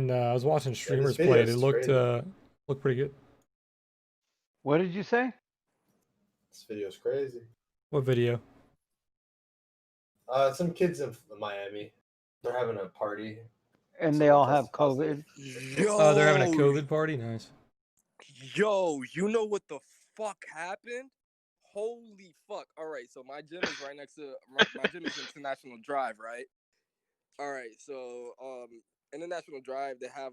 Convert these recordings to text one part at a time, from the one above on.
watching streamers play it. It looked pretty good. What did you say? This video's crazy. What video? Some kids in Miami. They're having a party. And they all have COVID. Oh, they're having a COVID party? Nice. Yo, you know what the fuck happened? Holy fuck. All right, so my gym is right next to my gym is International Drive, right? All right, so International Drive, they have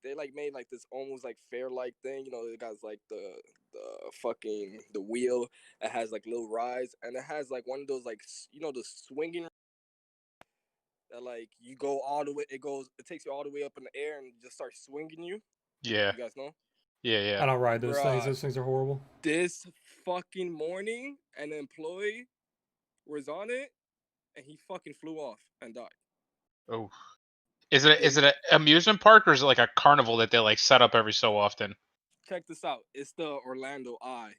they made like this almost like fair like thing, you know, it got like the wheel, it has like little rides, and it has like one of those like, you know, the swinging that like you go all the way, it takes you all the way up in the air and just starts swinging you. Yeah. You guys know? Yeah. I don't ride those things. Those things are horrible. This fucking morning, an employee was on it, and he fucking flew off and died. Oh. Is it an amusement park, or is it like a carnival that they like set up every so often? Check this out. It's the Orlando Eye.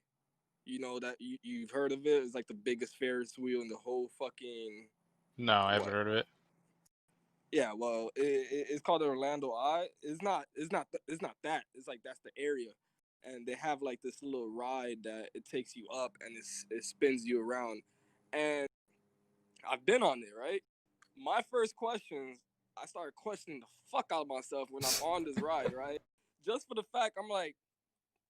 You know that you've heard of it? It's like the biggest Ferris wheel in the whole fucking. No, I haven't heard of it. Yeah, well, it's called the Orlando Eye. It's not that. It's like that's the area, and they have like this little ride that it takes you up and it spins you around, and I've been on it, right? My first questions, I started questioning the fuck out of myself when I'm on this ride, right? Just for the fact I'm like,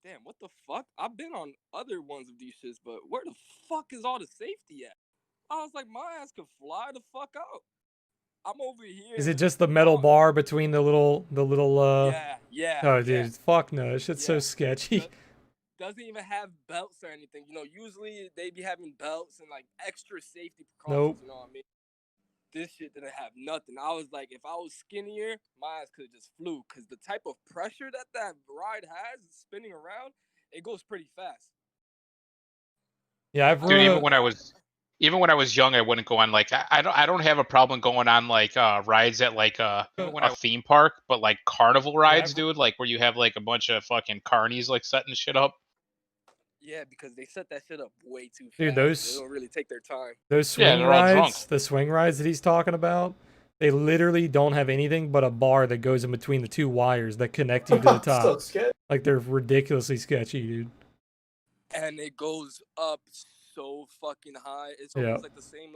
damn, what the fuck? I've been on other ones of these shits, but where the fuck is all the safety at? I was like, my ass could fly the fuck out. I'm over here. Is it just the metal bar between the little Yeah. Oh, dude, fuck no. This shit's so sketchy. Doesn't even have belts or anything. You know, usually they be having belts and like extra safety precautions. Nope. You know what I mean? This shit didn't have nothing. I was like, if I was skinnier, my ass could have just flew, because the type of pressure that ride has spinning around, it goes pretty fast. Yeah, Dude, even when I was young, I wouldn't go on like I don't have a problem going on like rides at like a theme park, but like carnival rides, dude, like where you have like a bunch of fucking carnies like setting shit up. Yeah, because they set that shit up way too fast. Dude, they don't really take their time. Those swing rides, the swing rides that he's talking about, they literally don't have anything but a bar that goes in between the two wires that connect you to the top. Like, they're ridiculously sketchy, dude. And it goes up so fucking high. It's almost like the same.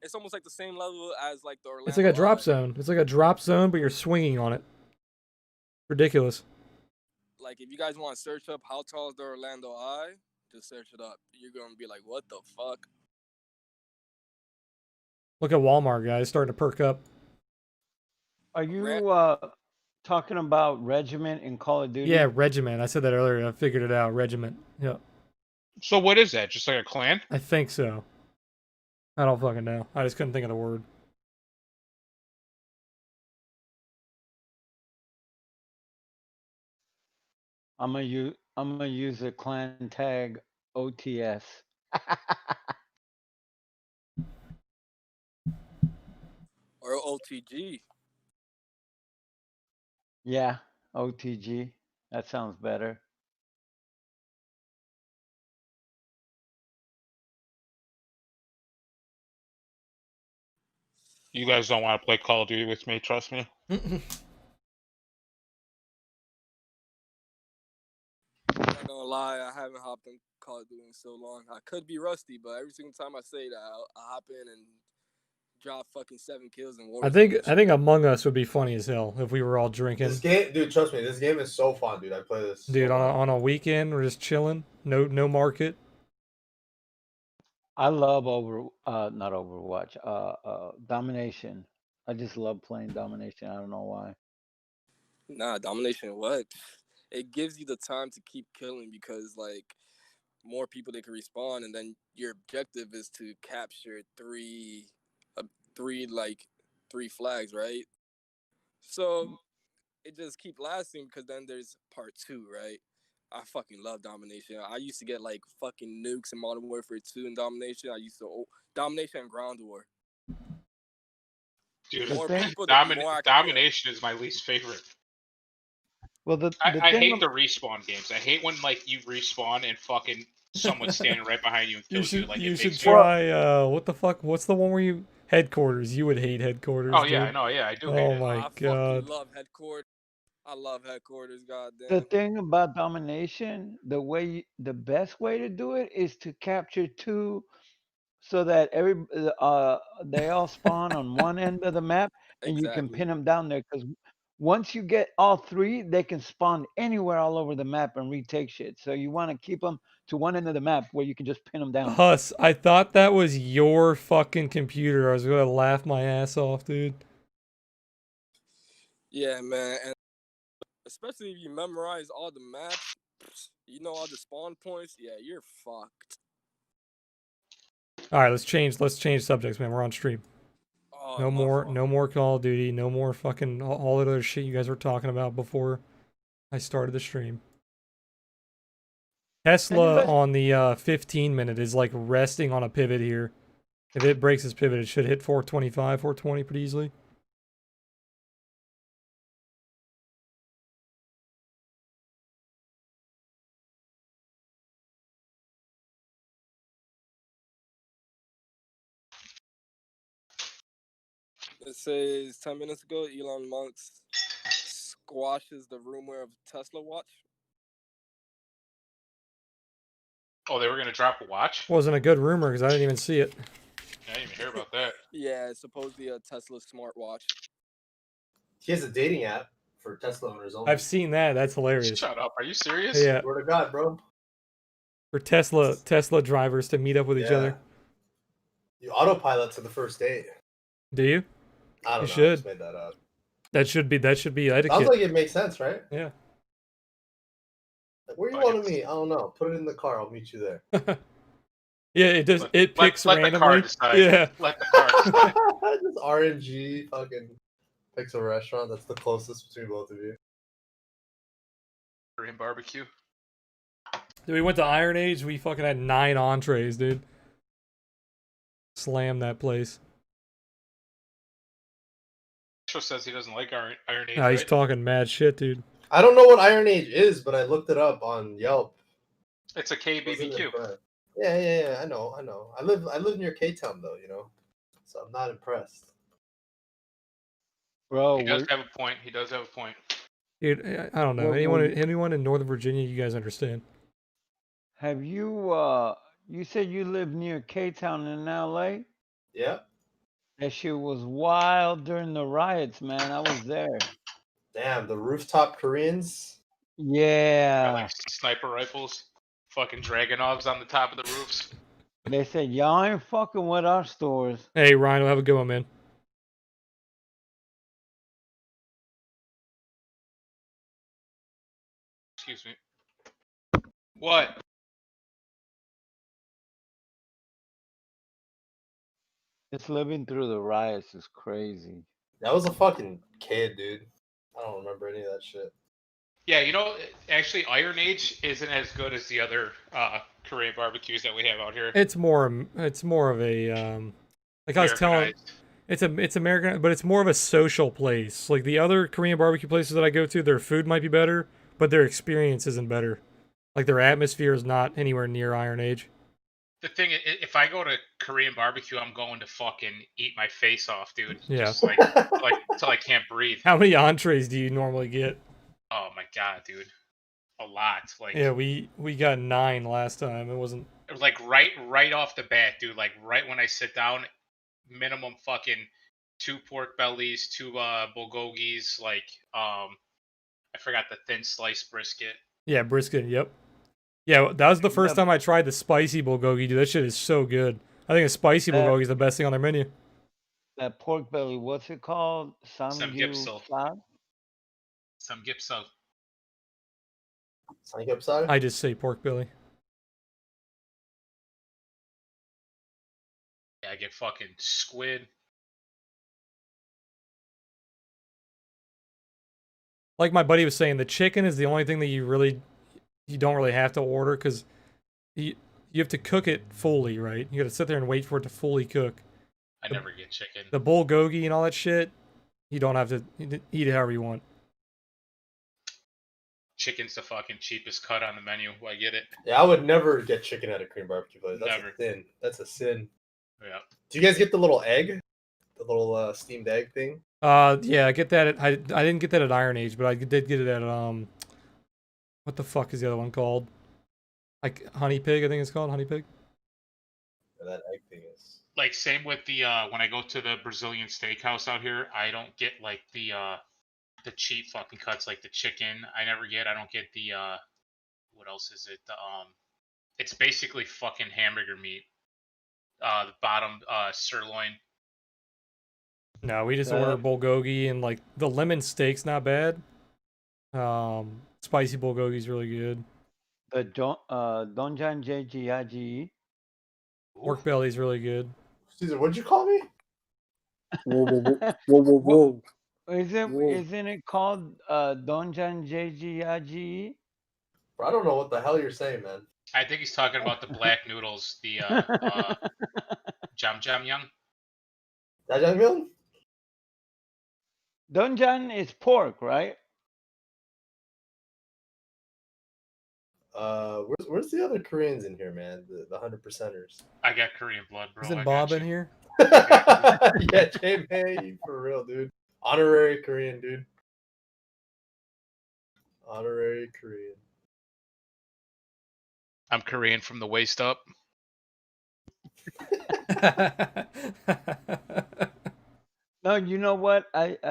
It's almost like the same level as like the Orlando. It's like a drop zone. It's like a drop zone, but you're swinging on it. Ridiculous. Like, if you guys want to search up how tall is the Orlando Eye, just search it up. You're gonna be like, what the fuck? Look at Walmart, guys, starting to perk up. Are you talking about Regiment in Call of Duty? Yeah, Regiment. I said that earlier. I figured it out. Regiment. Yeah. So what is that? Just like a clan? I think so. I don't fucking know. I just couldn't think of the word. I'm gonna use a clan tag OTS. Or OTG. Yeah, OTG. That sounds better. You guys don't want to play Call of Duty with me, trust me. I'm not gonna lie, I haven't hopped in Call of Duty in so long. I could be rusty, but every single time I say that, I hop in and drop fucking 7 kills in War. I think Among Us would be funny as hell if we were all drinking. This game, dude, trust me, this game is so fun, dude. I play this. Dude, on a weekend, we're just chilling. No market. I love not Overwatch. Domination. I just love playing Domination. I don't know why. Nah, Domination what? It gives you the time to keep killing, because like more people they can respawn, and then your objective is to capture three flags, right? So it just keep lasting, because then there's part 2, right? I fucking love Domination. I used to get like fucking nukes in Modern Warfare 2 and Domination. I used to Domination and Ground War. Dude, Domination is my least favorite. Well, I hate the respawn games. I hate when like you respawn and fucking someone's standing right behind you and kills you. Like, you should try what the fuck? What's the one where you Headquarters. You would hate headquarters. Oh yeah, dude. I know. Yeah, I do. Oh hate it. my I god. fucking love headquarters. I love headquarters. The Goddamn. thing about domination, the best way to do it is to capture two, so that they all spawn on one end of the map, and you can Exactly. pin them down there. Because once you get all three, they can spawn anywhere all over the map and retake shit. So you want to keep them to one end of the map where you can just pin them down. Huss, I thought that was your fucking computer. I was gonna laugh my ass off, dude. Yeah, man. And especially if you memorize all the maps, you know all the spawn points. Yeah, you're fucked. All right, let's change subjects, man. We're on stream. Oh, No my more, fault. no more Call of Duty. No more fucking all that other shit you guys were talking about before I started the stream. Tesla on the 15-minute is like resting on a pivot here. If it breaks its pivot, it should hit 425, 420 pretty easily. It says 10 minutes ago, Elon Musk squashes the rumor of Tesla watch. Oh, they were gonna drop a watch. Wasn't a good rumor because I didn't even see it. I didn't even hear about that. Yeah, it's supposedly a Tesla smartwatch. He has a dating app for Tesla owners only. I've seen that. That's hilarious. Shut up. Are you serious? Yeah, Swear to God, bro. for Tesla drivers to meet up with each other. You autopilot to the first date. Do you? I don't know. I should. just made that up. That should be etiquette. Sounds like it makes sense, right? Yeah. Like, where you want to meet? I don't know. Put it in the car. I'll meet you there. Yeah, it does. It picks let randomly. the car decide. Yeah. Let the car decide. Just RNG fucking picks a restaurant that's the closest between both of you. Korean barbecue. Dude, we went to Iron Age. We fucking had 9 entrees, dude. Slam that place. Show says he doesn't like Iron Age. Nah, he's Right? talking mad shit, dude. I don't know what Iron Age is, but I looked it up on Yelp. It's a Wasn't KBBQ. impressed. Yeah. I know. I live near K-Town though, you know, so I'm not impressed. Bro, He does have a point. He does have a point. Dude, I don't know. Anyone in Northern Virginia, you guys understand? have you you said you live near K-Town in LA? Yeah. That shit was wild during the riots, man. I was there. Damn, the rooftop Koreans. Got, Yeah. like sniper rifles, fucking Dragonovs on the top of the roofs. They said, y'all ain't fucking with our stores. Hey, Ryan, have a good one, man. Excuse me. What? Just living through the riots is crazy. That was a fucking kid, dude. I don't remember any of that shit. Yeah, you know, actually, Iron Age isn't as good as the other Korean barbecues that we have out here. It's more of a like I was telling, it's American, but it's more of a social place. Like the other Korean barbecue places that I go to, their food might be better, but their experience isn't better. Like their atmosphere is not anywhere near Iron Age. The thing is, if I go to Korean barbecue, I'm going to fucking eat my face off, dude. Yeah. Just like until I can't breathe. How many entrees do you normally get? Oh my god, dude. A lot. Like Yeah, we got 9 last time. It wasn't like right off the bat, dude. Like right when I sit down, minimum fucking 2 pork bellies, 2 bulgogis, like I forgot the thin sliced brisket. Yeah, brisket, yep. Yeah, that was the first time I tried the spicy bulgogi, dude. That shit is so good. I think a spicy bulgogi is the best thing on their menu. That pork belly, what's it called? Samgyeopsal. Samgyeopsal. Samgyeopsal? I just say pork belly. Yeah, I get fucking squid. Like my buddy was saying, the chicken is the only thing that you don't really have to order because you have to cook it fully, right? You got to sit there and wait for it to fully cook. I never get chicken. The bulgogi and all that shit, you don't have to eat it however you want. Chicken's the fucking cheapest cut on the menu. I get it. Yeah, I would never get chicken at a Korean barbecue place. That's Never. a sin. That's a sin. Yeah. Do you guys get the little egg? The little steamed egg thing. Yeah, I get that. I didn't get that at Iron Age, but I did get it at what the fuck is the other one called? Like Honey Pig, I think it's called Honey Pig. That egg thing is. Like same with the when I go to the Brazilian steakhouse out here, I don't get like the cheap fucking cuts like the chicken. I never get. I don't get the what else is it? It's basically fucking hamburger meat. The bottom sirloin. No, we just order bulgogi, and like the lemon steak's not bad. Spicy bulgogi's really good. The Donjan Jejiaji. Pork belly's really good. Caesar, what'd you call me? Whoa. Isn't it called Donjan Jejiaji? Bro, I don't know what the hell you're saying, man. I think he's talking about the black noodles, the jam yang. Jajangmyeon? Donjan is pork, right? Where's the other Koreans in here, man? The 100%ers. I got Korean blood, bro. Isn't Bob in here? Yeah, Jay, for real, dude. Honorary Korean, dude. Honorary Korean. I'm Korean from the waist up. No, you know what? The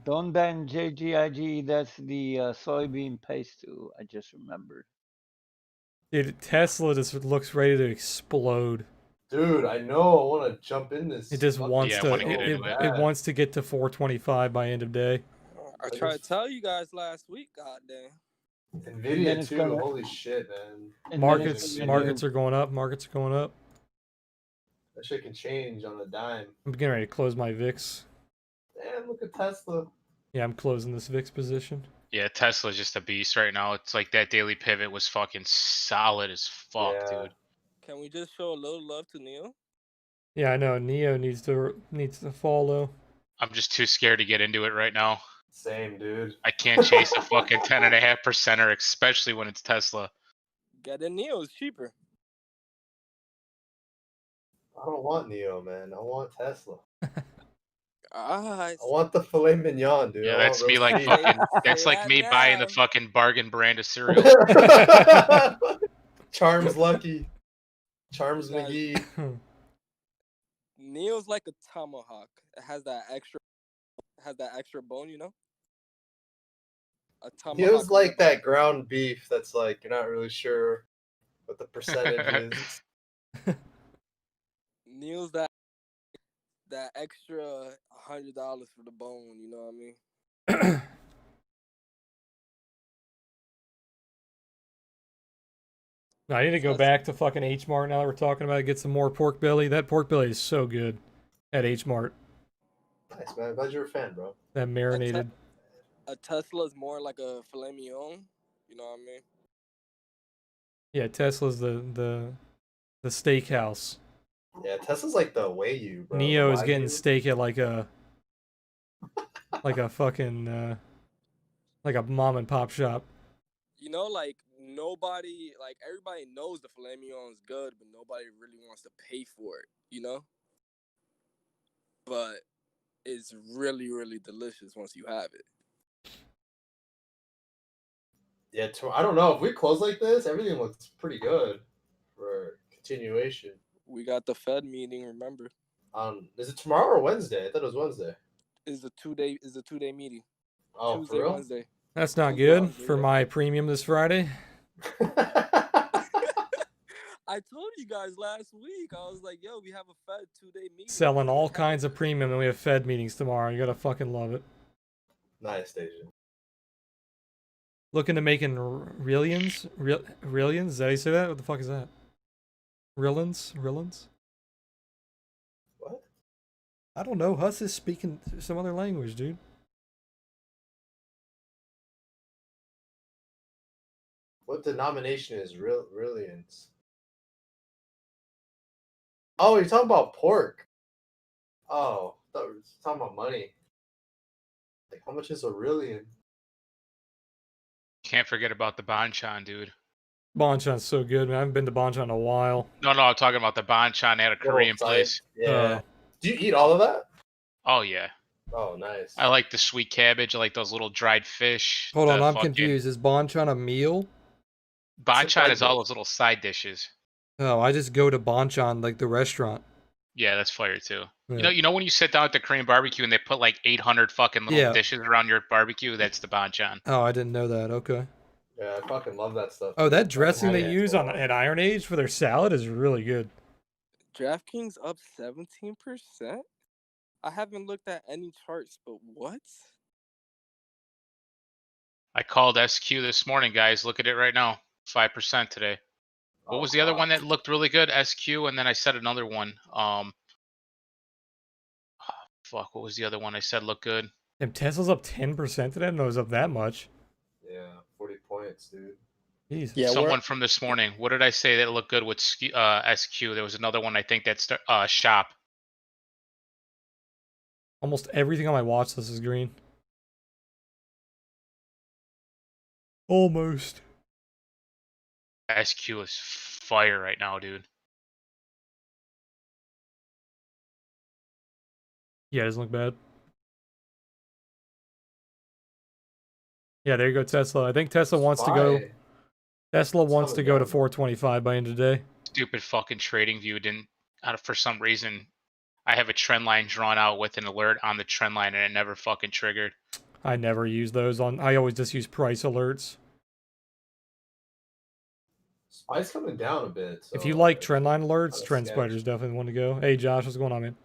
Dondan JGIG, that's the soybean paste too. I just remembered. Dude, Tesla just looks ready to explode. Dude, I know. I want to jump in this. It just wants Yeah, I to. wanna get into it. It wants to get to 425 by end of day. I tried to tell you guys last week, goddamn. then Nvidia it's too. gonna- Holy shit, man. And then Markets it's markets are going up. Markets are going up. That shit can change on a dime. I'm getting ready to close my VIX. Damn, look at Tesla. Yeah, I'm closing this VIX position. Yeah, Tesla's just a beast right now. It's like that daily pivot was fucking solid as fuck, Yeah. dude. Can we just show a little love to Neil? Yeah, I know. Neo needs to follow. I'm just too scared to get into it right now. Same, dude. I can't chase a fucking 10.5%er, especially when it's Tesla. Get in Neil, it's cheaper. I don't want Neo, man. I want Tesla. Alright. I want the filet mignon, dude. Yeah, I that's want me roast like beef. fucking. That's Say like that me buying the now. fucking bargain brand of cereal. Charms Lucky. Charms Guys. McGee. Neil's like a tomahawk. It has that extra bone, you know? A tomahawk. Neo's like that ground beef that's like you're not really sure what the percentage is. Neil's that extra $100 for the bone, you know what I mean? I need to go back to fucking H Mart now that we're talking about it. Get some more pork belly. That pork belly is so good at H Mart. Nice, man. I'm glad you're a fan, bro. That marinated. A Tesla is more like a filet mignon, you know what I mean? Yeah, Tesla's the steakhouse. Yeah, Tesla's like the Wagyu, bro. Neo is Wagyu. getting steak at like a fucking like a mom and pop shop. You know, like everybody knows the filet mignon is good, but nobody really wants to pay for it, you know? But it's really, really delicious once you have it. Yeah, I don't know. If we close like this, everything looks pretty good for continuation. We got the Fed meeting, remember? Is it tomorrow or Wednesday? I thought it was Wednesday. Is a 2-day meeting. Oh, Tuesday, for real? Wednesday. That's not Tuesday, good Wednesday, for yeah. my premium this Friday. I told you guys last week. I was like, yo, we have a Fed 2-day meeting. Selling all kinds of premium, and we have Fed meetings tomorrow. You gotta fucking love it. Nice, Asian. Looking to making Rillions? Rillions? Is that how you say that? What the fuck is that? Rillins? What? I don't know. Huss is speaking some other language, dude. What denomination is Rillions? Oh, you're talking about pork. Oh, I thought we were talking about money. Like, how much is a Rillion? Can't forget about the banchan, dude. Banchan's so good, man. I haven't been to Banchan in a while. No, I'm talking about the banchan at a Korean place. Yeah. Oh. Do you eat all of that? Oh yeah. Oh, nice. I like the sweet cabbage. I like those little dried fish. Hold on, the I'm fucking confused. Is Banchan a meal? banchan is all dish. those little side dishes. Oh, I just go to Banchan, like the restaurant. Yeah, that's fire too. Yeah. You know when you sit down at the Korean barbecue and they put like 800 fucking little Yeah. dishes around your barbecue? That's the banchan. Oh, I didn't know that. Okay. Yeah, I fucking love that stuff. Oh, dude. that dressing I haven't they had it in use so on long. at Iron Age for their salad is really good. DraftKings up 17%. I haven't looked at any charts, but what? I called SQ this morning, guys. Look at it right now. 5% today. What was the other one that looked really good? SQ, and then I said another one. Fuck, what was the other one I said looked good? Damn, Tesla's up 10% today. I didn't know it was up that much. Yeah, 40 points, dude. Jesus. Yeah, Someone from this morning. What did I say that looked good with SQ? There was another one I think that's Shop. Almost everything on my watch list is green. Almost. SQ is fire right now, dude. Yeah, it doesn't look bad. Yeah, there you go, Tesla. I think Tesla wants to go. Spy. Tesla wants to coming go to down. 425 by end of day. Stupid fucking trading view didn't. For some reason, I have a trend line drawn out with an alert on the trend line, and it never fucking triggered. I never use those on. I always just use price alerts. Oh, Spy's coming down a bit. So If you like trendline alerts, kinda Trend sketch. Spider's definitely the one to go. Hey, Josh, what's going on, man?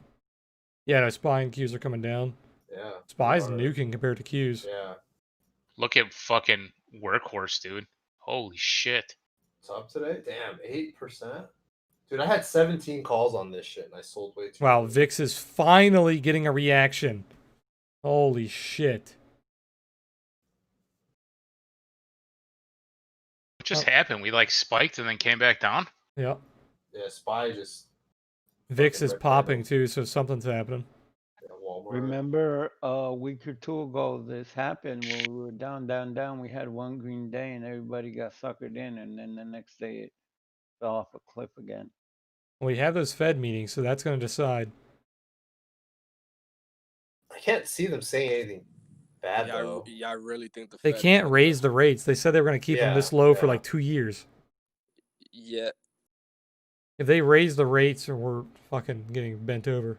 Yeah, no, Spy and Qs are coming down. Yeah. Spy's hard. nuking compared to Qs. Yeah. Look at fucking Workhorse, dude. Holy shit. It's up today? Damn, 8%? Dude, I had 17 calls on this shit and I sold way too Wow, many. VIX is finally getting a reaction. Holy shit. What just happened? We like spiked and then came back down? Yeah. Yeah, Spy just VIX fucking is ripped popping it. too, so something's happening. Yeah, Walmart. Remember a week or two ago, this happened when we were down. We had one green day and everybody got suckered in, and then the next day it fell off a cliff again. We have those Fed meetings, so that's going to decide. I can't see them saying anything bad Yeah, though. I really think the They Fed can't fucked raise up. the rates. They said they were going to keep them this Yeah, low for yeah. like 2 years. Yeah, If they raise the rates, or we're fucking getting bent over.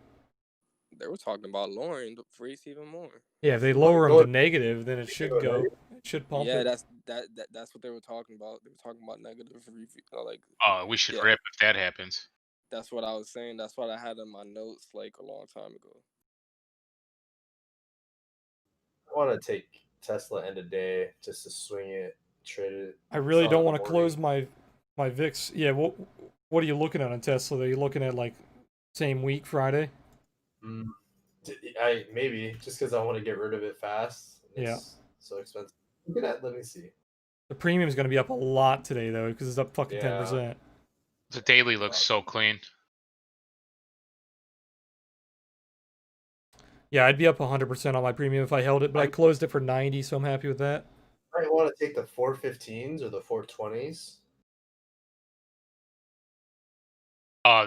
they were talking about lowering the rates even more. Yeah, if they If we lower them go- to negative, then it should go. It should pump Yeah, it. that's what they were talking about. They were talking about negative like. Oh, we should Yeah. rip if that happens. That's what I was saying. That's what I had in my notes like a long time ago. I want to take Tesla end of day just to swing it, trade it. I really sell don't in the want to morning. close my VIX. Yeah, what are you looking at on Tesla? Are you looking at like same week Friday? I maybe just because I want to get rid of it fast. Yeah. It's so expensive. Look at that. Let me see. The premium's going to be up a lot today though, because it's up fucking Yeah. 10%. The daily looks so clean. Yeah, I'd be up 100% on my premium if I held it, but I closed it for 90, so I'm happy with that. I want to take the 415s or the 420s.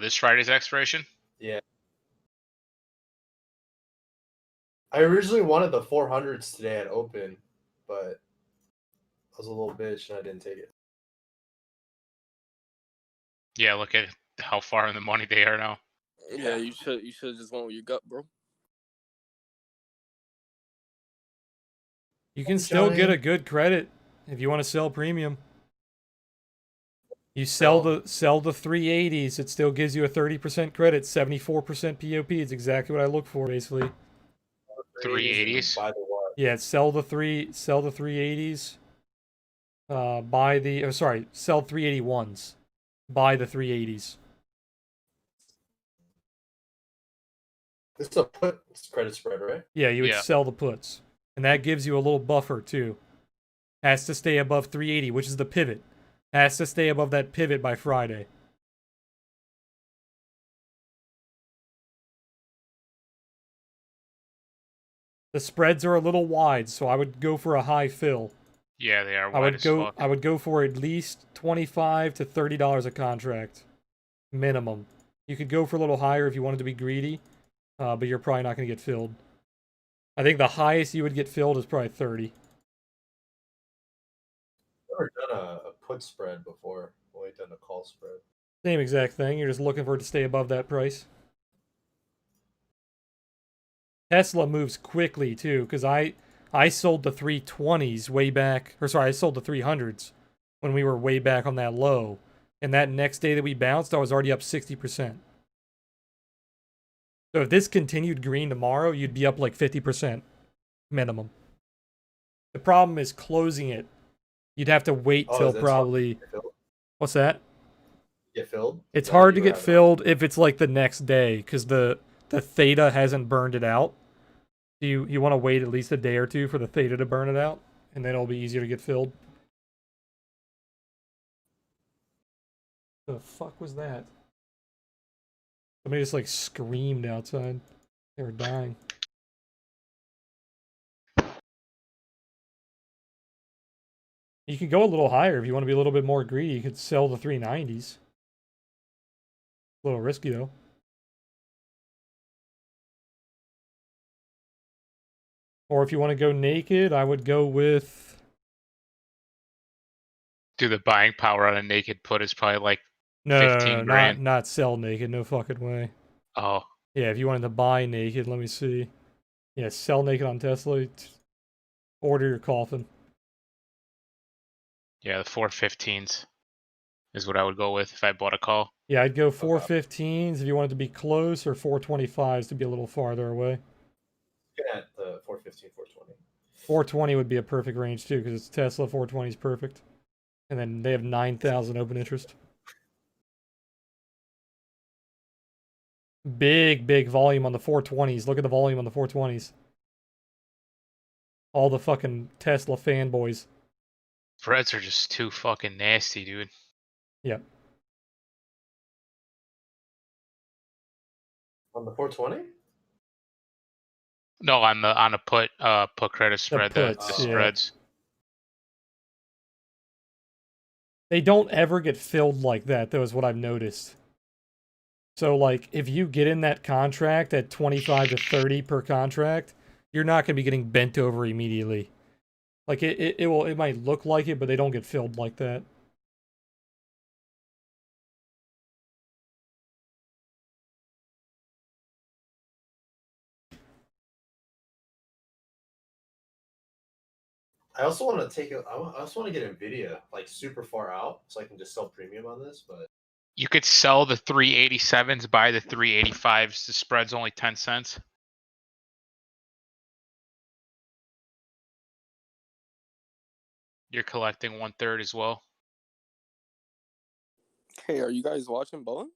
This Friday's expiration? Yeah. I originally wanted the 400s today at open, but I was a little bitch and I didn't take it. Yeah, look at how far in the money they are now. Yeah, you should just went with your gut, bro. You can still get a good credit if you want to sell premium. You sell the 380s, it still gives you a 30% credit, 74% POP. It's exactly what I look for, basically. 380s? Buy the what? Yeah, sell the 380s. Sell 381s. Buy the 380s. This is a put credit spread, right? Yeah, you would Yeah. sell the puts. And that gives you a little buffer, too. Has to stay above 380, which is the pivot. Has to stay above that pivot by Friday. The spreads are a little wide, so I would go for a high fill. Yeah, they are I wide would as go. fuck. I would go for at least $25 to $30 a contract, minimum. You could go for a little higher if you wanted to be greedy, but you're probably not going to get filled. I think the highest you would get filled is probably 30. Never done a put spread before. Only done a call spread. Same exact thing. You're just looking for it to stay above that price. Tesla moves quickly too, because I sold the 320s way back, or sorry, I sold the 300s when we were way back on that low, and that next day that we bounced, I was already up 60%. So if this continued green tomorrow, you'd be up like 50% minimum. The problem is closing it. You'd have to wait till probably. What's that? Get filled? It's hard to get filled if it's like the next day, because the theta hasn't burned it out. You want to wait at least a day or two for the theta to burn it out, and then it'll be easier to get filled. The fuck was that? Somebody just like screamed outside. They were dying. You could go a little higher if you want to be a little bit more greedy. You could sell the 390s. A little risky though. Or if you want to go naked, I would go with. Dude, the buying power on a naked put is probably like No, 15 grand. not sell naked. No fucking way. Oh. Yeah, if you wanted to buy naked, let me see. Yeah, sell naked on Tesla. Order your coffin. Yeah, the 415s is what I would go with if I bought a call. Yeah, I'd go 415s if you wanted to be close, or 425s to be a little farther away. At the 415, 420. 420 would be a perfect range too, because it's Tesla. 420 is perfect. And then they have 9,000 open interest. Big volume on the 420s. Look at the volume on the 420s. All the fucking Tesla fanboys. Spreads are just too fucking nasty, dude. Yep. On the 420? No, on a put credit spread, the spreads. They don't ever get filled like that, though, is what I've noticed. So, like, if you get in that contract at 25 to 30 per contract, you're not going to be getting bent over immediately. Like, it might look like it, but they don't get filled like that. I also want to I also want to get Nvidia like super far out, so I can just sell premium on this. But you could sell the 387s, buy the 385s. The spread's only 10 cents. You're collecting 1/3 as well. Hey, are you guys watching bowling?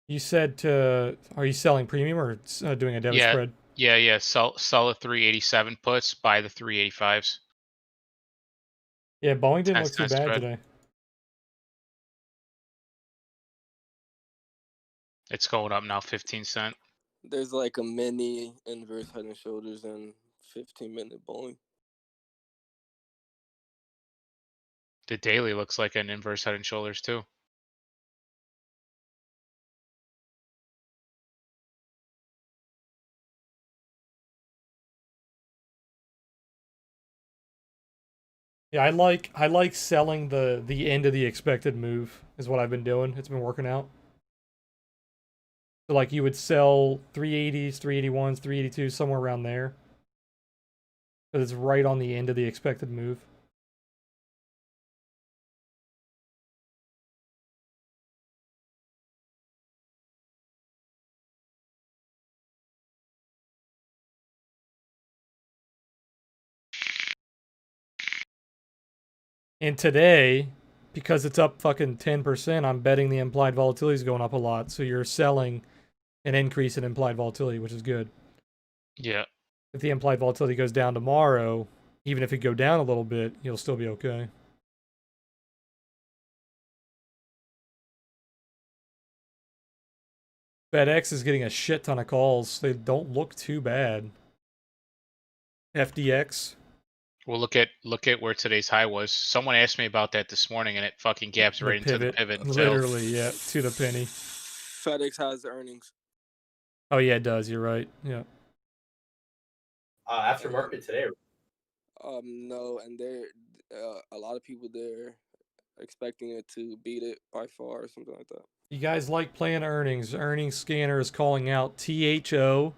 You said are you selling premium or doing a debit spread? Yeah. Sell the 387 puts, buy the 385s. Yeah, Boeing didn't look too bad today. It's going up now, 15 cents. There's like a mini inverse head and shoulders and 15-minute bowling. The daily looks like an inverse head and shoulders too. Yeah, I like selling the end of the expected move is what I've been doing. It's been working out. So like you would sell 380s, 381s, 382s, somewhere around there. Because it's right on the end of the expected move. And today, because it's up fucking 10%, I'm betting the implied volatility is going up a lot. So you're selling an increase in implied volatility, which is good. Yeah. If the implied volatility goes down tomorrow, even if it go down a little bit, you'll still be okay. FedEx is getting a shit ton of calls. They don't look too bad. FDX. Well, look at where today's high was. Someone asked me about that this morning, and it fucking gaps The right into the pivot, pivot and failed. literally, yeah, to the penny. FedEx has earnings. Oh yeah, it does. You're right. Yeah. Aftermarket today. No, and they're a lot of people there expecting it to beat it by far or something like that. You guys like playing earnings. Earnings scanner is calling out THO.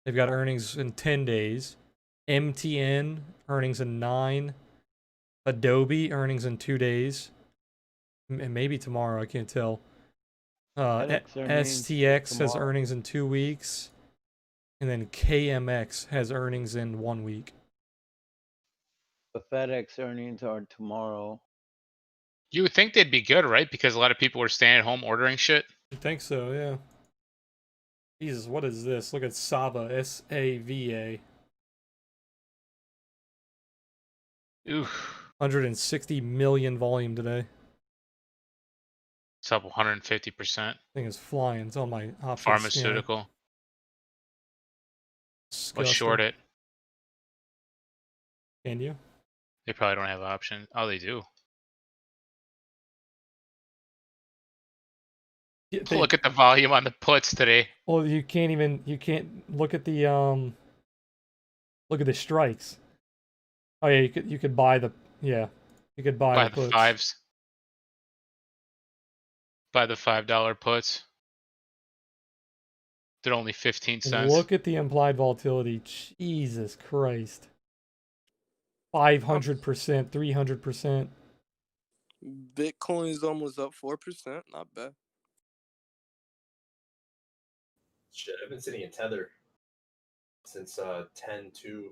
They've got earnings in 10 days. MTN, earnings in 9. Adobe, earnings in 2 days. And maybe tomorrow, I can't tell. FedEx earnings STX has tomorrow. earnings in 2 weeks. And then KMX has earnings in 1 week. The FedEx earnings are tomorrow. You would think they'd be good, right? Because a lot of people were staying at home ordering shit. I think so, yeah. Jesus, what is this? Look at Sava, S-A-V-A. Oof. 160 million volume today. It's up 150%. Thing is flying. It's on my options Pharmaceutical. Let's short it. Can you? They probably don't have options. Oh, they do. Yeah, Look at the volume on the puts today. Well, you can't look at the strikes. Oh yeah, you could buy the you could buy the puts. Fives. Buy the $5 puts. They're only 15 cents. Look at the implied volatility. Jesus Christ. 500%, 300%. Bitcoin's almost up 4%. Not bad. Shit, I've been sitting in Tether since 10-2.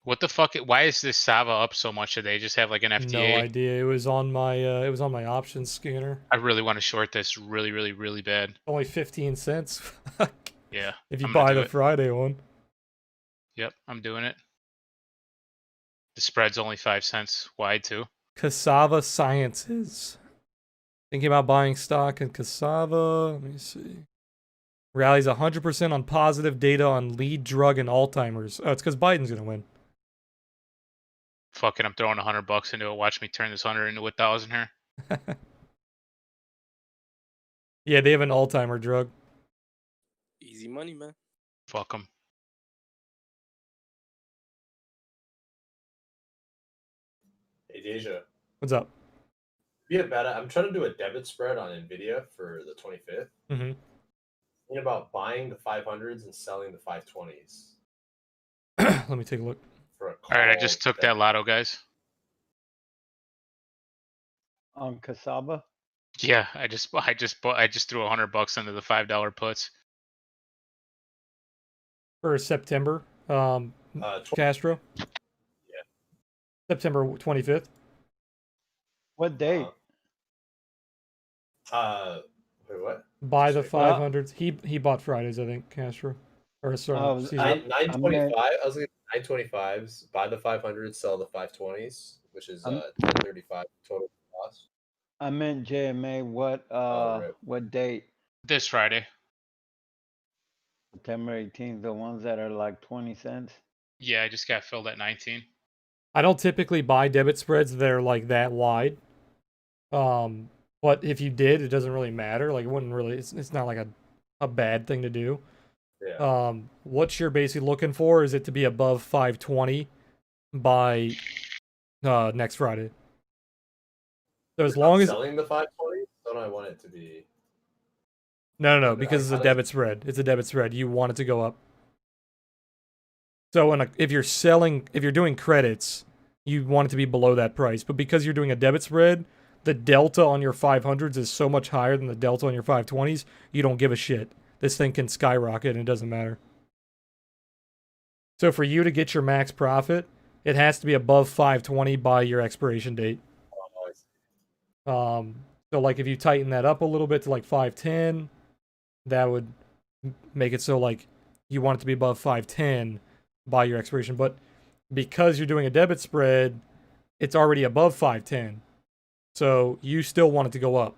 What the fuck? Why is this Sava up so much? Did they just have like an FTA? No idea. It was on my options scanner. I really want to short this really, really, really bad. Only 15 cents. Yeah. If you buy the Friday one. Yep, I'm doing it. The spread's only 5 cents wide too. Cassava Sciences. Thinking about buying stock in Cassava. Let me see. Rallies 100% on positive data on lead drug and Alzheimer's. Oh, it's because Biden's gonna win. Fuck it, I'm throwing $100 into it. Watch me turn this 100 into 1,000 here. Yeah, they have an Alzheimer drug. Easy money, man. Fuck them. Hey, Deja. What's up? Be a beta. I'm trying to do a debit spread on Nvidia for the 25th. Mm-hmm. Thinking about buying the 500s and selling the 520s. Let me take a look. For a All right, I just took that lotto, guys. On Cassava? Yeah, I just threw $100 into the $5 puts. For September, Castro? Yeah. September 25th. What date? Wait, what? Buy the 500s. He bought Fridays, I think, Castro. Or sorry, 925. I was looking at 925s. Buy the 500s, sell the 520s, which is 1035 total cost. I meant JMA. What date? This Friday. September 18th. The ones that are like 20 cents. Yeah, I just got filled at 19. I don't typically buy debit spreads that are like that wide. But if you did, it doesn't really matter. Like it wouldn't really. It's not like a bad thing to do. Yeah. What you're basically looking for is it to be above 520 by next Friday. So as long as selling the 520, don't I want it to be? No, because it's a debit spread. It's a debit spread. You want it to go up. So if you're doing credits, you want it to be below that price. But because you're doing a debit spread, the delta on your 500s is so much higher than the delta on your 520s, you don't give a shit. This thing can skyrocket and it doesn't matter. So for you to get your max profit, it has to be above 520 by your expiration date. So like if you tighten that up a little bit to like 510, that would make it so like you want it to be above 510 by your expiration. But because you're doing a debit spread, it's already above 510. So you still want it to go up.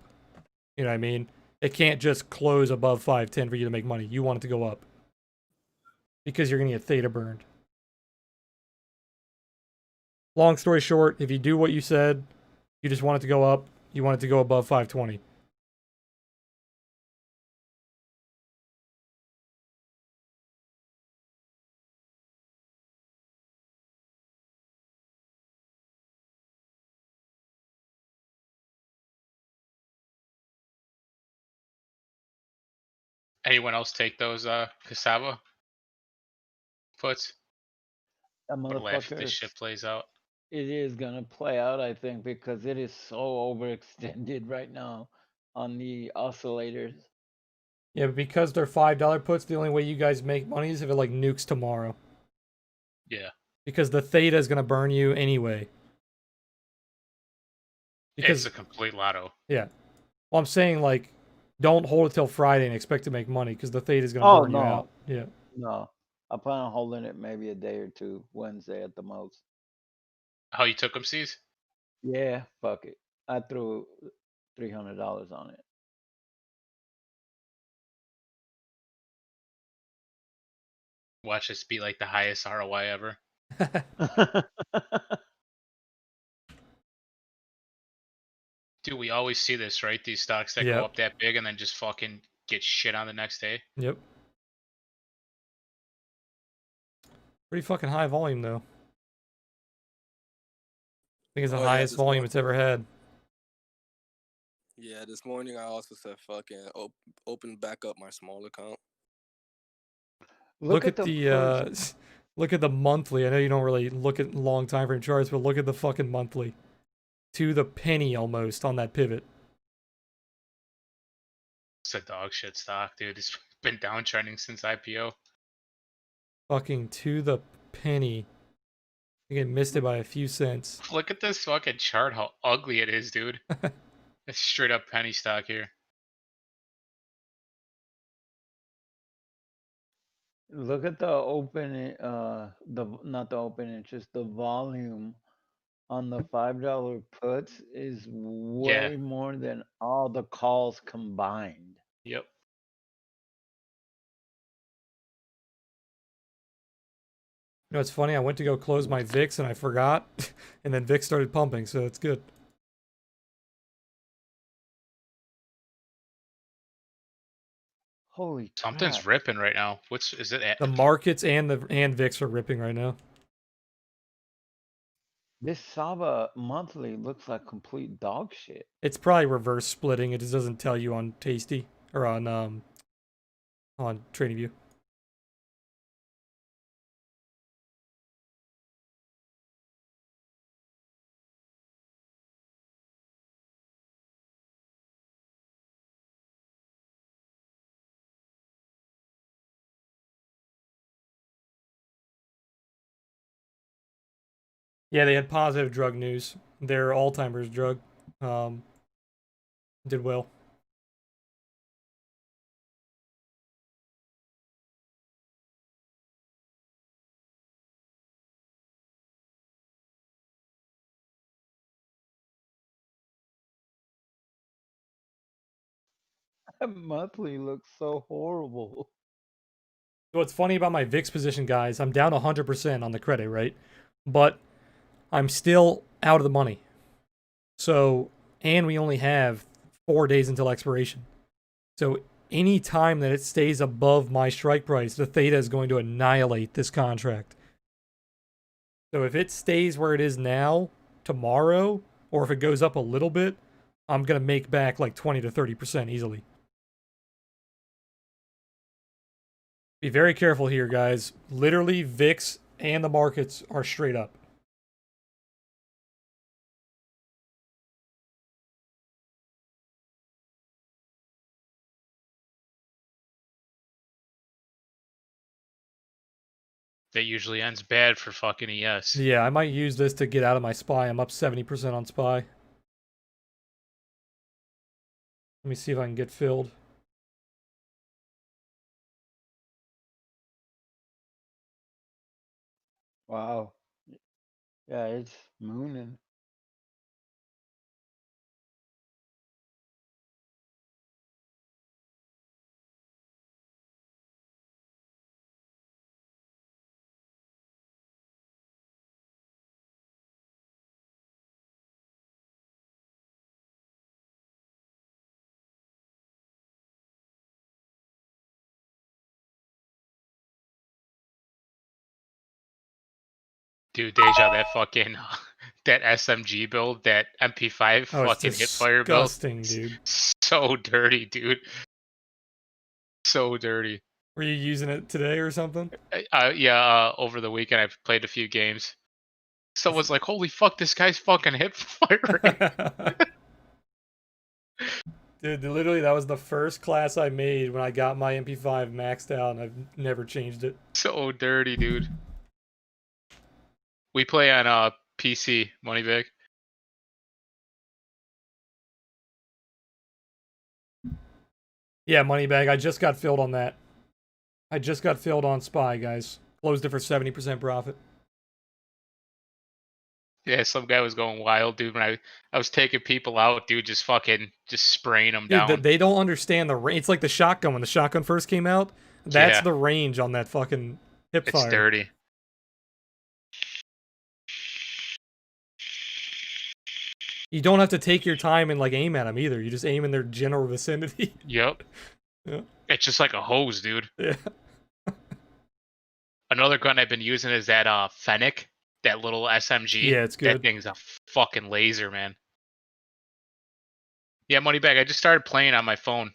You know what I mean? It can't just close above 510 for you to make money. You want it to go up. Because you're going to get theta burned. Long story short, if you do what you said, you just want it to go up. You want it to go above 520. Anyone else take those cassava puts? That What if this motherfucker, shit plays out? it is gonna play out, I think, because it is so overextended right now on the oscillators. Yeah, but because they're $5 puts, the only way you guys make money is if it like nukes tomorrow. Yeah. Because the theta is gonna burn you anyway. Because It's a complete lotto. yeah, well, I'm saying like, don't hold it till Friday and expect to make money because the theta is gonna Oh burn you out. no, Yeah. no. I plan on holding it maybe a day or two, Wednesday at the most. How you took them, C's? Yeah, fuck it. I threw $300 on it. Watch this be like the highest ROI ever. Dude, we always see this, right? These stocks that go Yep. up that big and then just fucking get shit on the next day. Yep. Pretty fucking high volume though. I think it's the Oh, yeah, highest this volume morning. it's ever had. Yeah, this morning I also said fucking open back up my small account. Look Look at at the the look at the monthly. I know you don't really look at long time frame charts, but look at the fucking monthly. To the penny almost on that pivot. It's a dog shit stock, dude. It's been downtrending since IPO. Fucking to the penny. I think it missed it by a few cents. Look at this fucking chart, how ugly it is, dude. It's straight up penny stock here. Look at the open the not the open interest, the volume on the $5 puts is Yeah. way more than all the calls combined. Yep. You know, it's funny. I went to go close my VIX and I forgot, and then VIX started pumping, so it's good. Holy Something's crap. ripping right now. What's is it at? The markets and VIX are ripping right now. This Saba monthly looks like complete dog shit. It's probably reverse splitting. It just doesn't tell you on Tasty or on TradingView. Yeah, they had positive drug news. Their Alzheimer's drug did well. That monthly looks so horrible. So what's funny about my VIX position, guys, I'm down 100% on the credit, right? But I'm still out of the money. So, and we only have 4 days until expiration. So any time that it stays above my strike price, the theta is going to annihilate this contract. So if it stays where it is now, tomorrow, or if it goes up a little bit, I'm going to make back like 20 to 30% easily. Be very careful here, guys. Literally, VIX and the markets are straight up. That usually ends bad for fucking ES. Yeah, I might use this to get out of my SPY. I'm up 70% on SPY. Let me see if I can get filled. Wow. Yeah, it's mooning. Dude, Deja, that fucking that SMG build, that MP5 Oh, it's fucking hipfire build, disgusting, dude. so dirty, dude. So dirty. Were you using it today or something? Yeah, over the weekend I played a few games. Someone's like, "Holy fuck, this guy's fucking hipfiring." Dude, literally, that was the first class I made when I got my MP5 maxed out, and I've never changed it. So dirty, dude. We play on PC, Moneybag. Yeah, Moneybag, I just got filled on that. I just got filled on Spy, guys. Closed it for 70% profit. Yeah, some guy was going wild, dude. When I was taking people out, dude, just spraying them Dude, down. they don't understand the range. It's like the shotgun. When the shotgun first came out, that's Yeah. the range on that fucking hip It's fire. dirty. You don't have to take your time and like aim at them either. You just aim in their general vicinity. Yep. Yeah. It's just like a hose, dude. Yeah. Another gun I've been using is that Fennec, that little SMG. Yeah, it's good. That thing's a fucking laser, man. Yeah, Moneybag, I just started playing on my phone.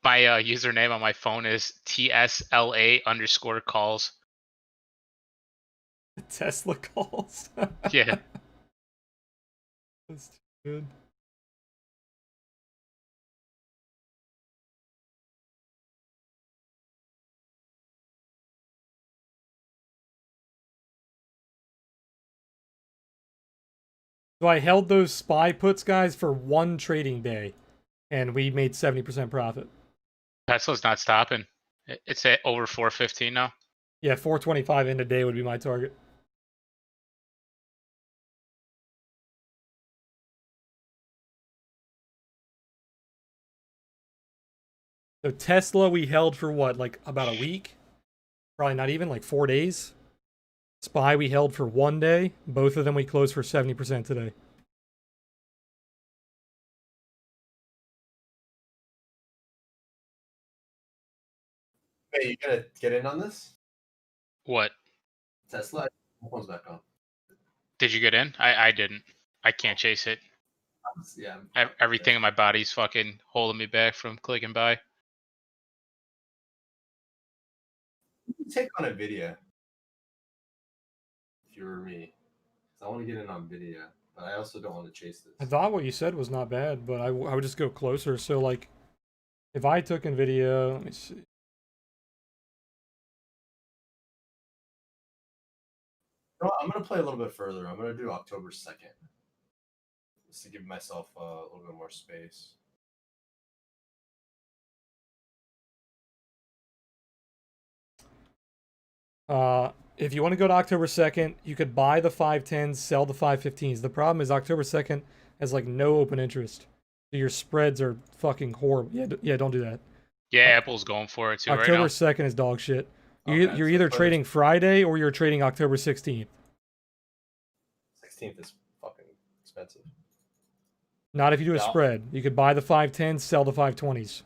My username on my phone is TSLA_calls. Tesla calls. Yeah. That's too good. So I held those spy puts, guys, for one trading day, and we made 70% profit. Tesla's not stopping. It's at over 415 now. Yeah, 425 in a day would be my target. So Tesla we held for what, like about a week? Probably not even, like 4 days. Spy we held for 1 day. Both of them we closed for 70% today. Hey, you gonna get in on this? What? Tesla? My phone's back on. Did you get in? I didn't. I can't chase it. Yeah. Everything in my body's fucking holding me back from clicking buy. Take on a video. If you were me. I want to get in on video, but I also don't want to chase this. I thought what you said was not bad, but I would just go closer. So, like, if I took in video, let me see. No, I'm going to play a little bit further. I'm going to do October 2nd. Just to give myself a little bit more space. If you want to go to October 2nd, you could buy the 510s, sell the 515s. The problem is October 2nd has like no open interest. So your spreads are fucking horrible. Yeah, don't do that. Yeah, Apple's going for it too right October now. 2nd is dog shit. Okay, You're so either first- trading Friday or you're trading October 16th. 16th is fucking expensive. Not if you do a Yeah. spread. You could buy the 510s, sell the 520s.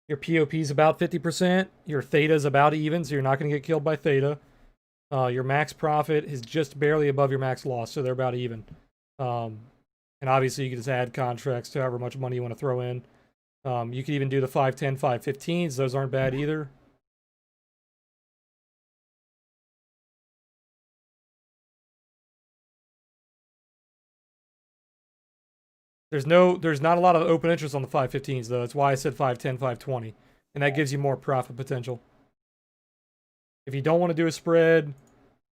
Your POP is about 50%. Your theta is about even, so you're not going to get killed by theta. Your max profit is just barely above your max loss, so they're about even. And obviously, you can just add contracts to however much money you want to throw in. You could even do the 510, 515s. Those aren't bad either. There's not a lot of open interest on the 515s, though. That's why I said 510, 520. And that gives you more profit potential. If you don't want to do a spread,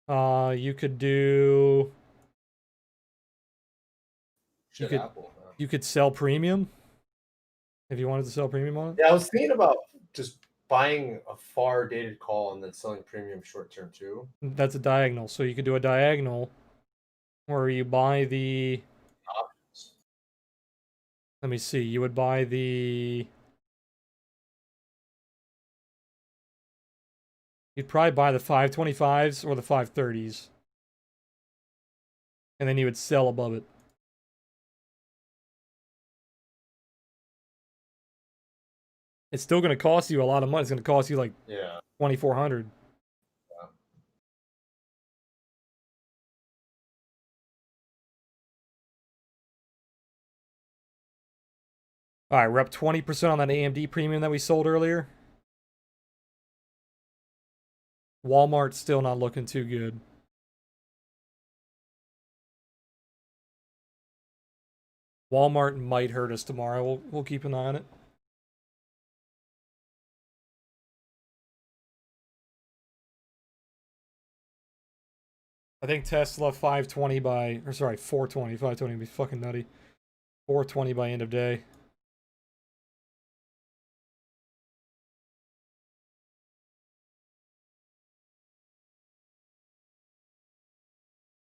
you could do... Shit, could- Apple. You could sell premium. If you wanted to sell premium on it. Yeah, I was thinking about just buying a far dated call and then selling premium short term too. That's a diagonal. So you could do a diagonal where you buy the... Let me see. You would buy the... You'd probably buy the 525s or the 530s. and then you would sell above it. It's still going to cost you a lot of money. It's going to cost you like 2,400. All right, we're up 20% on that AMD premium that we sold earlier. Walmart's still not looking too good. Walmart might hurt us tomorrow. We'll keep an eye on it. I think Tesla 520 by, or sorry, 420. 520 would be fucking nutty. 420 by end of day.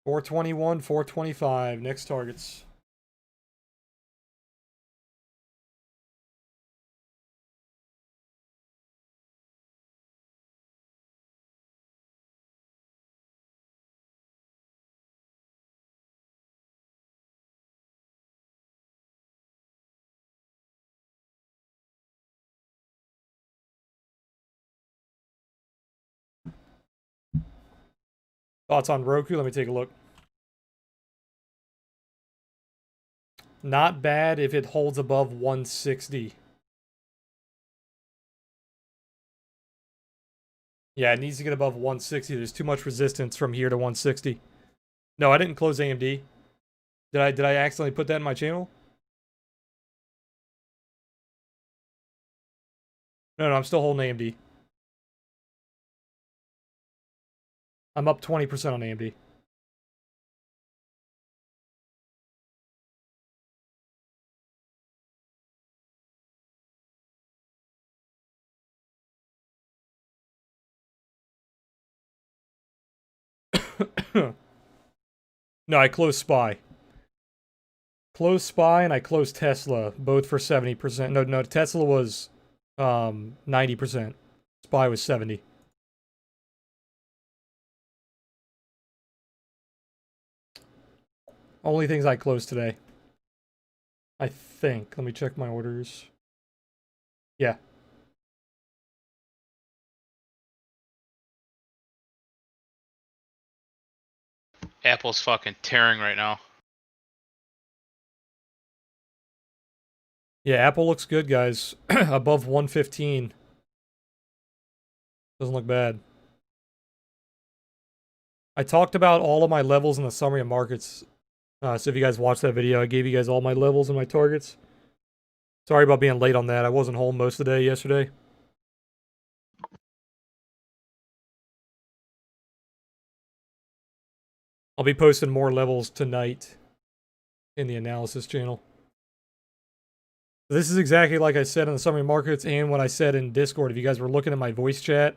$421, $425. Next targets. Thoughts on Roku? Let me take a look. Not bad if it holds above 160. Yeah, it needs to get above 160. There's too much resistance from here to 160. No, I didn't close AMD. Did I accidentally put that in my channel? No, I'm still holding AMD. I'm up 20% on AMD. No, I closed SPY. Closed SPY and I closed Tesla, both for 70%. No, Tesla was 90%. SPY was 70. Only things I closed today. I think. Let me check my orders. Yeah. Apple's fucking tearing right now. Yeah, Apple looks good, guys. Above 115. Doesn't look bad. I talked about all of my levels in the summary of markets. So if you guys watched that video, I gave you guys all my levels and my targets. Sorry about being late on that. I wasn't home most of the day yesterday. I'll be posting more levels tonight in the analysis channel. This is exactly like I said in the summary markets and what I said in Discord. If you guys were looking at my voice chat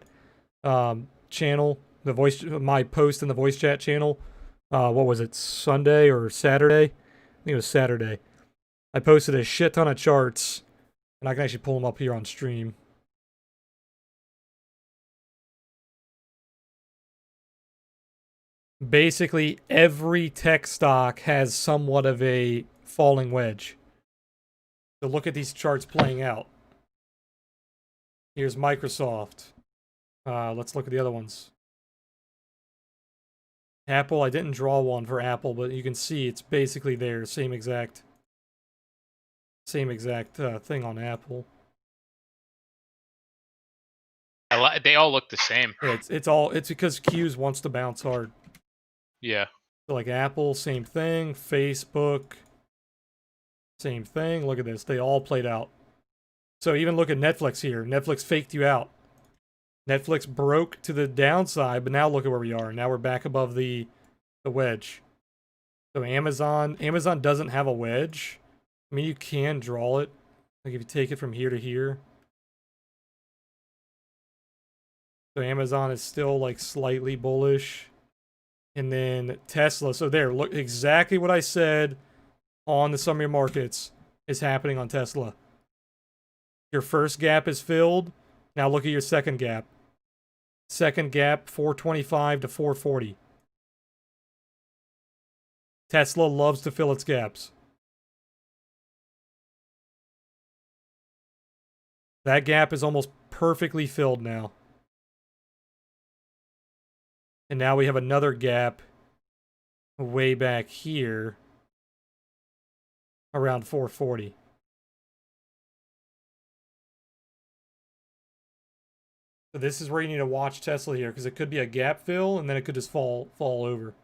channel, my post in the voice chat channel, what was it, Sunday or Saturday? I think it was Saturday. I posted a shit ton of charts, and I can actually pull them up here on stream. Basically, every tech stock has somewhat of a falling wedge. So look at these charts playing out. Here's Microsoft. Let's look at the other ones. Apple, I didn't draw one for Apple, but you can see it's basically there. Same exact thing on Apple. They all look the same. Yeah, it's because Q's wants to bounce hard. Yeah. So like Apple, same thing. Facebook, same thing. Look at this. They all played out. So even look at Netflix here. Netflix faked you out. Netflix broke to the downside, but now look at where we are. Now we're back above the wedge. So Amazon doesn't have a wedge. I mean, you can draw it. Like if you take it from here to here. So Amazon is still like slightly bullish. And then Tesla. So there, look, exactly what I said on the summary markets is happening on Tesla. Your first gap is filled. Now look at your second gap. Second gap, 425 to 440. Tesla loves to fill its gaps. That gap is almost perfectly filled now. And now we have another gap way back here around 440. So this is where you need to watch Tesla here, because it could be a gap fill and then it could just fall over.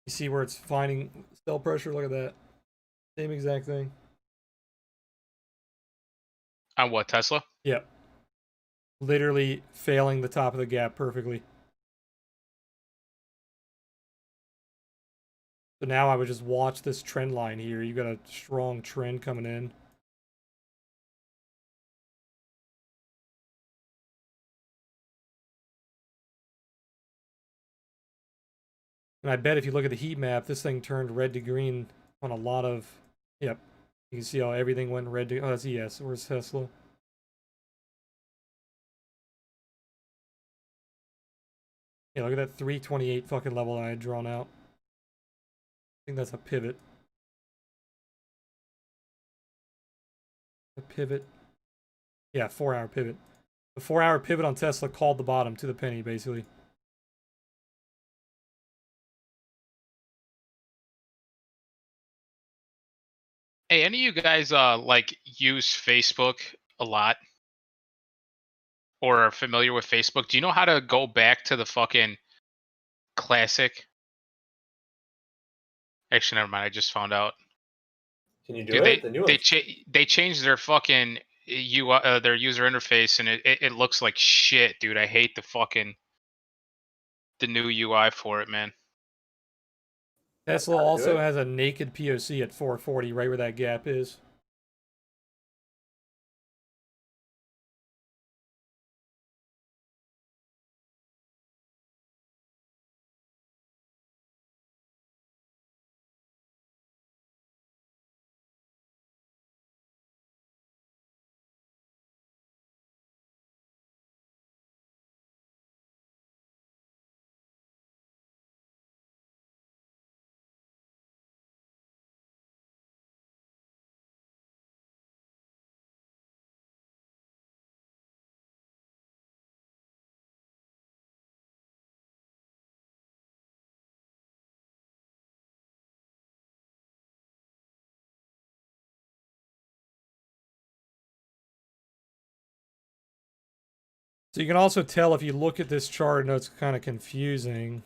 You see where it's finding sell pressure? Look at that. Same exact thing. On what, Tesla? Yep. Literally failing the top of the gap perfectly. So now I would just watch this trend line here. You got a strong trend coming in. And I bet if you look at the heat map, this thing turned red to green on a lot of... Yep. You can see how everything went red to... Oh, that's ES. Where's Tesla? Yeah, look at that 328 fucking level I had drawn out. I think that's a pivot. A pivot. Yeah, 4-hour pivot. The 4-hour pivot on Tesla called the bottom to the penny, basically. Hey, any of you guys like use Facebook a lot? Or are familiar with Facebook? Do you know how to go back to the fucking classic? Actually, never mind. I just found out. Can you do it? The new one. They changed their fucking their user interface, and it looks like shit, dude. I hate the new UI for it, man. Tesla also has a naked POC at 440, right where that gap is. So you can also tell if you look at this chart, I know it's kind of confusing.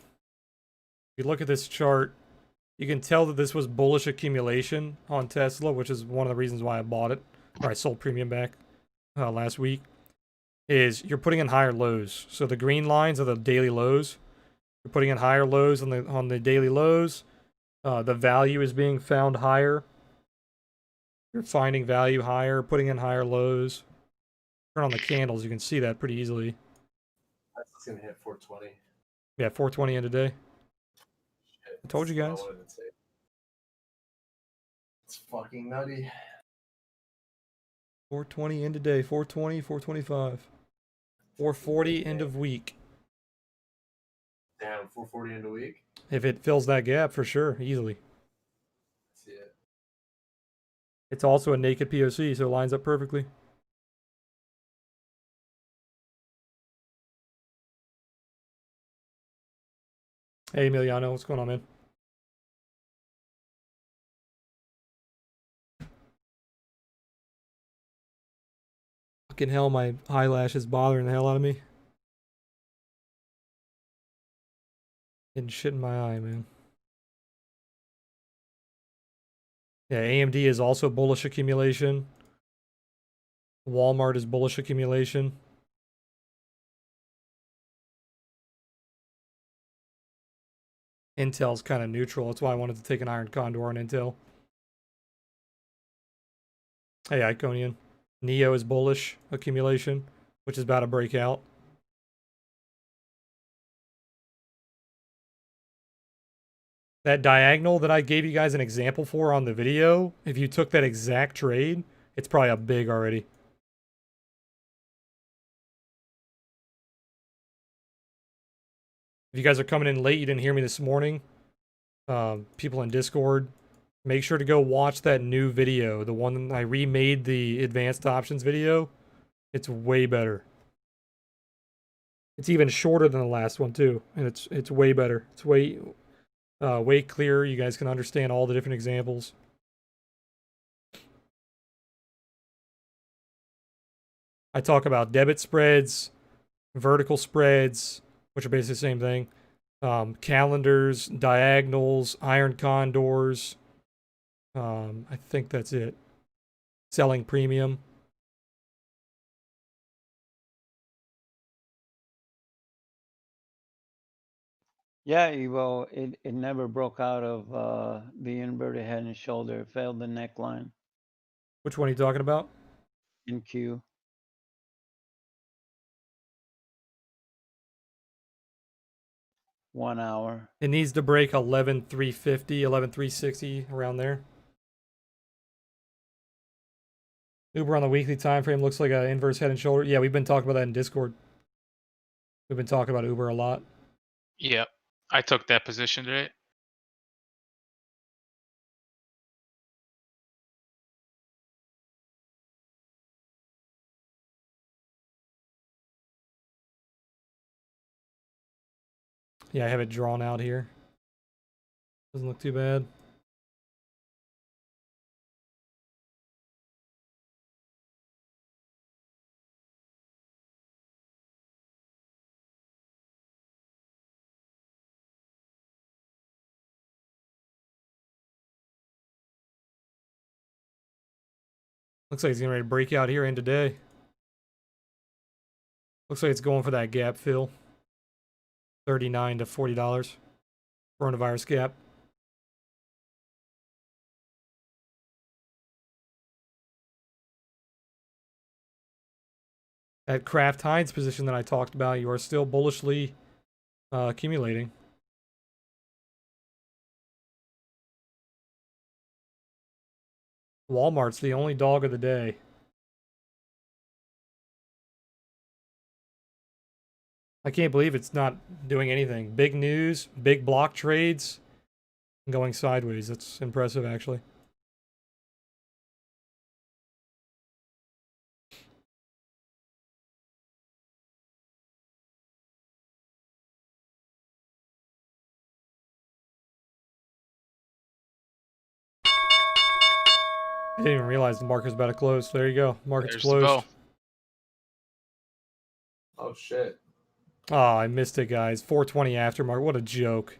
If you look at this chart, you can tell that this was bullish accumulation on Tesla, which is one of the reasons why I bought it, or I sold premium back last week, is you're putting in higher lows. So the green lines are the daily lows. You're putting in higher lows on the daily lows. The value is being found higher. You're finding value higher, putting in higher lows. Turn on the candles, you can see that pretty easily. That's gonna hit 420. Yeah, 420 in today. Shit, I told you guys. It's fucking nutty. 420 in today, 420, 425. 440 end of week. Damn, 440 end of week? If it fills that gap, for sure, easily. See it. It's also a naked POC, so it lines up perfectly. Hey, Emiliano, what's going on, man? Fucking hell, my eyelash is bothering the hell out of me. Getting shit in my eye, man. Yeah, AMD is also bullish accumulation. Walmart is bullish accumulation. Intel's kind of neutral. That's why I wanted to take an iron condor on Intel. Hey, Iconian. Neo is bullish accumulation, which is about to break out. that diagonal that I gave you guys an example for on the video, if you took that exact trade, it's probably up big already. If you guys are coming in late, you didn't hear me this morning, people in Discord, make sure to go watch that new video, the one I remade the advanced options video. It's way better. It's even shorter than the last one too, and it's way better. It's way clearer. You guys can understand all the different examples. I talk about debit spreads, vertical spreads, which are basically the same thing. Calendars, diagonals, iron condors. I think that's it. Selling premium. Yeah, Evo, it never broke out of the inverted head and shoulder. It failed the neckline Which one are you talking about? in Q. One hour. It needs to break 11,350, 11,360, around there. Uber on the weekly time frame looks like an inverse head and shoulder. Yeah, we've been talking about that in Discord. We've been talking about Uber a lot. Yep. I took that position today. Yeah, I have it drawn out here. Doesn't look too bad. Looks like he's getting ready to break out here in today. Looks like it's going for that gap fill. $39 to $40. Coronavirus gap. That Kraft Heinz position that I talked about, you are still bullishly accumulating. Walmart's the only dog of the day. I can't believe it's not doing anything. Big news, big block trades, going sideways. That's impressive, actually. I didn't even realize the market's about to close. There you go. Market's There's the closed. bell. Oh shit. Oh, I missed it, guys. 420 aftermarket. What a joke.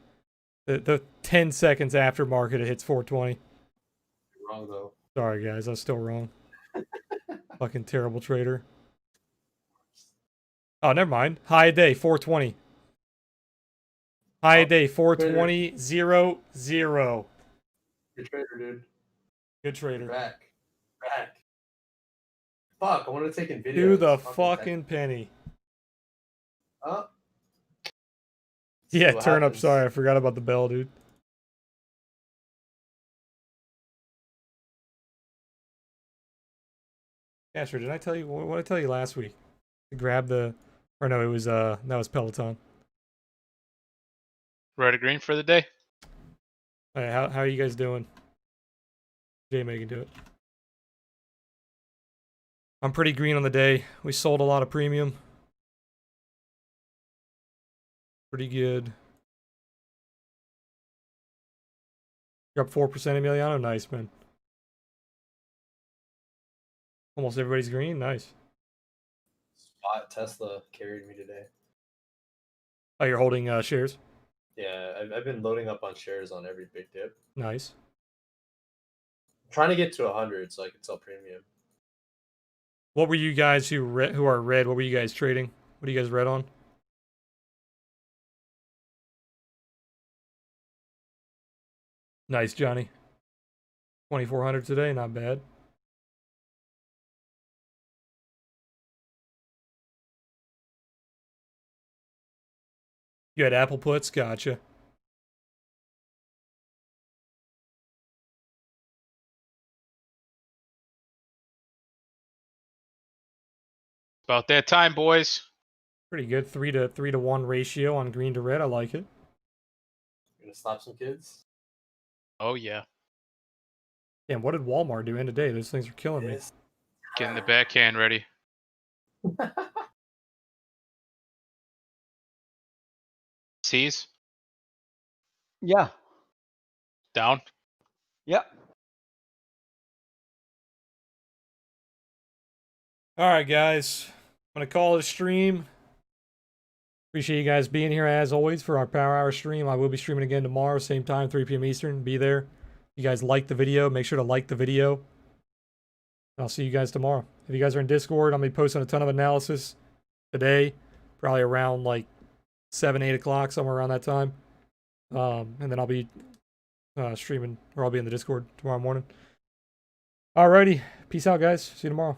The 10 seconds after market, it hits 420. You're wrong though. Sorry, guys. I was still wrong. Fucking terrible trader. Oh, never mind. High a day, 420. High a day, 420, 0, 0. Good trader, dude. Good trader. Back. Fuck, I wanted to take in videos. To the fucking penny. Huh? Yeah, what turn up. happens. Sorry, I forgot about the bell, dude. Asher, did I tell you what did I tell you last week? To grab the, or no, it was that was Peloton. Red or green for the day? All right, how are you guys doing? J Megan, do it. I'm pretty green on the day. We sold a lot of premium. Pretty good. You're up 4%, Emiliano. Nice, man. Almost everybody's green. Nice. Spot Tesla carried me today. Oh, you're holding shares. Yeah, I've been loading up on shares on every big dip. Nice. I'm trying to get to 100 so I can sell premium. What were you guys who are red? What were you guys trading? What are you guys red on? Nice, Johnny. 2,400 today. Not bad. You had Apple puts? Gotcha. About that time, boys. Pretty good. 3 to 1 ratio on green to red. I like it. Gonna stop some kids. Oh yeah. Damn, what did Walmart do in today? Those things are killing me. Yes. Getting the backhand ready. C's Yeah. down. Yep. All right, guys. I'm going to call it a stream. Appreciate you guys being here as always for our Power Hour stream. I will be streaming again tomorrow, same time, 3 p.m. Eastern. Be there. If you guys like the video, make sure to like the video. I'll see you guys tomorrow. If you guys are in Discord, I'm going to be posting a ton of analysis today, probably around like 7, 8 o'clock, somewhere around that time. And then I'll be streaming, or I'll be in the Discord tomorrow morning. Alrighty. Peace out, guys. See you tomorrow.